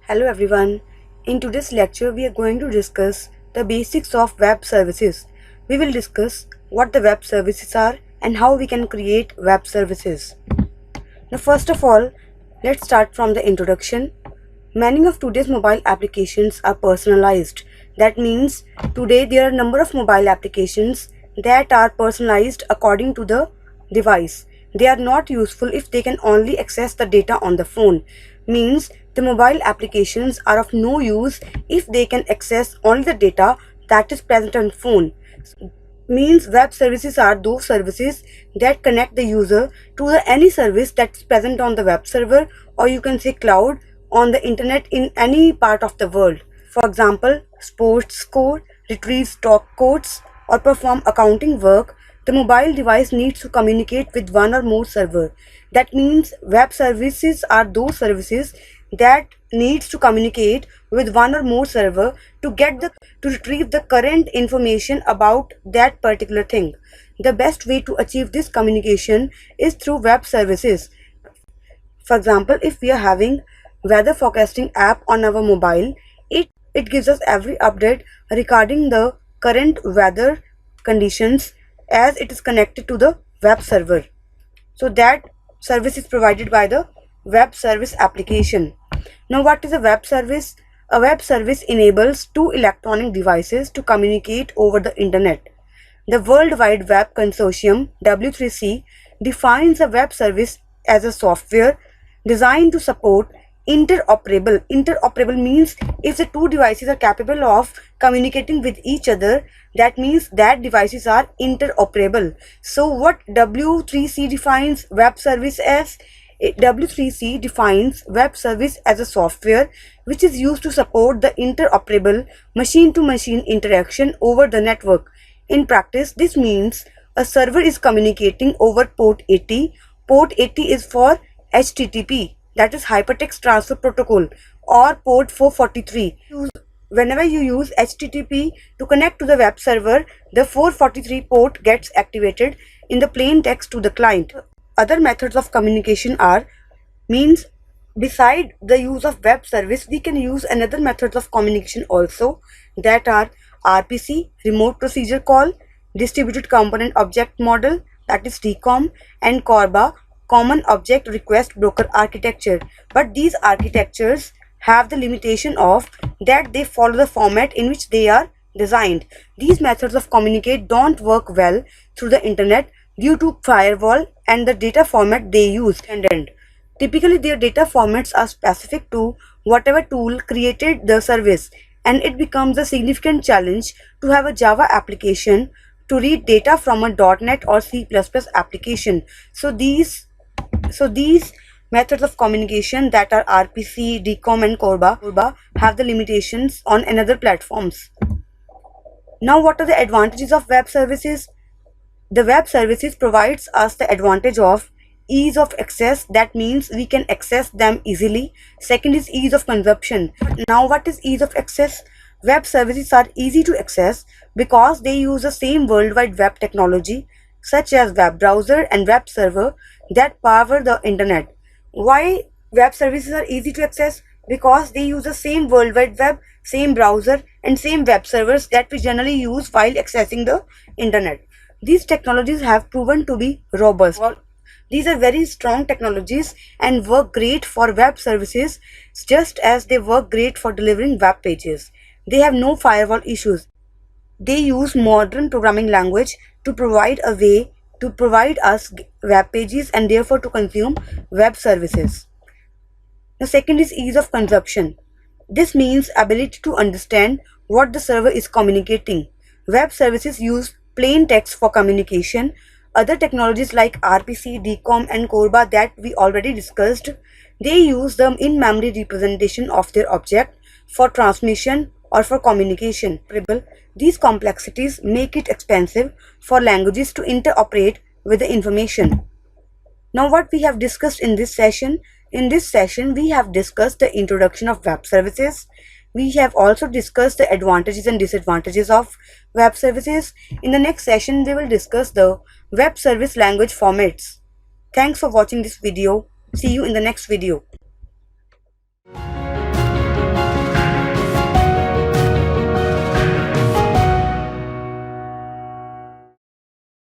Hello everyone. In today's lecture, we are going to discuss the basics of web services. We will discuss what the web services are and how we can create web services. Now, first of all, let's start from the introduction. Many of today's mobile applications are personalized. That means today there are a number of mobile applications that are personalized according to the device. They are not useful if they can only access the data on the phone. Means the mobile applications are of no use if they can access only the data that is present on phone. Means web services are those services that connect the user to any service that's present on the web server, or you can say cloud, on the internet in any part of the world. For example, sports score, retrieve stock codes, or perform accounting work. The mobile device needs to communicate with one or more server. That means web services are those services that needs to communicate with one or more server to retrieve the current information about that particular thing. The best way to achieve this communication is through web services. For example, if we are having weather forecasting app on our mobile, it gives us every update regarding the current weather conditions as it is connected to the web server. So that service is provided by the web service application. Now, what is a web service? A web service enables two electronic devices to communicate over the internet. The World Wide Web Consortium W3C defines a web service as a software designed to support interoperable. Interoperable means if the two devices are capable of communicating with each other, that means that devices are interoperable. So what W3C defines web service as? W3C defines web service as a software which is used to support the interoperable machine-to-machine interaction over the network. In practice, this means a server is communicating over port 80. Port 80 is for HTTP, that is Hypertext Transfer Protocol, or port 443. Whenever you use HTTP to connect to the web server, the 443 port gets activated in the plain text to the client. Other methods of communication are, means beside the use of web service, we can use another methods of communication also, that are RPC, remote procedure call, distributed component object model, that is DCOM, and CORBA, common object request broker architecture. But these architectures have the limitation of that they follow the format in which they are designed. These methods of communicate don't work well through the internet due to firewall and the data format they use. Typically, their data formats are specific to whatever tool created the service, and it becomes a significant challenge to have a Java application to read data from a .NET or C++ application. So these methods of communication, that are RPC, DCOM, and CORBA, have the limitations on another platforms. Now, what are the advantages of web services? The web services provides us the advantage of ease of access. That means we can access them easily. Second is ease of consumption. Now, what is ease of access? Web services are easy to access because they use the same World Wide Web technology such as web browser and web server that power the internet. Why web services are easy to access? Because they use the same World Wide Web, same browser, and same web servers that we generally use while accessing the internet. These technologies have proven to be robust. These are very strong technologies and work great for web services just as they work great for delivering web pages. They have no firewall issues. They use modern programming language to provide a way to provide us web pages and therefore to consume web services. The second is ease of consumption. This means ability to understand what the server is communicating. Web services use plain text for communication. Other technologies like RPC, DCOM, and CORBA that we already discussed, they use the in-memory representation of their object for transmission or for communication. These complexities make it expensive for languages to interoperate with the information. Now, what we have discussed in this session? In this session, we have discussed the introduction of web services. We have also discussed the advantages and disadvantages of web services. In the next session, we will discuss the web service language formats. Thanks for watching this video. See you in the next video.